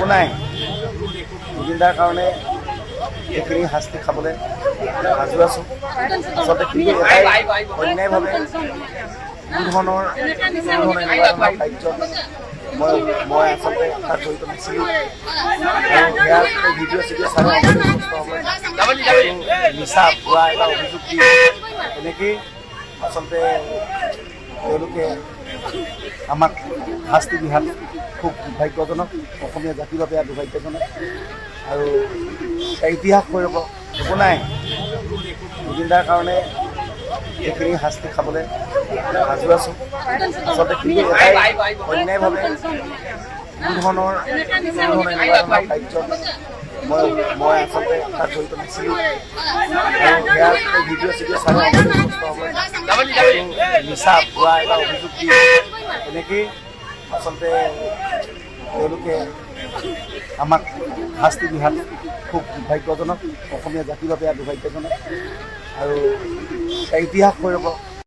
একো নাই। জুবিনদাৰ কাৰণে এইখিনি শাস্তি খাবলৈ সাজু আছোঁ। আচলতে কিন্তু এটাই অন্যায়ভাৱে কোনো ধৰণৰ কাৰ্যত মই আচলতে তাত জড়িত নাছিলোঁ। সেয়া ভিডিঅ' চিডিঅ' চাই নিচা পুৰা এটা অভিযোগ দি এনেকেই আচলতে তেওঁলোকে আমাক শাস্তি দিয়াটো খুব দুৰ্ভাগ্যজনক, অসমীয়া জাতিৰ বাবে দুৰ্ভাগ্যজনক আৰু ইতিহাস হৈ ৰ'ব। একো নাই, জুবিনদাৰ কাৰণে এইখিনি শাস্তি খাবলৈ সাজু আছোঁ। আচলতে কিন্তু এটাই অন্যায়ভাৱে কোনো ধৰণৰ কাৰ্যত মই আচলতে তাত জড়িত নাছিলোঁ। সেয়া ভিডিঅ' চিডিঅ' চাই নিচা পুৰা এটা অভিযোগ দি এনেকেই আচলতে তেওঁলোকে আমাক শাস্তি দিয়াটো খুব দুৰ্ভাগ্যজনক, অসমীয়া জাতিৰ বাবে দুৰ্ভাগ্যজনক আৰু ইতিহাস হৈ ৰ'ব।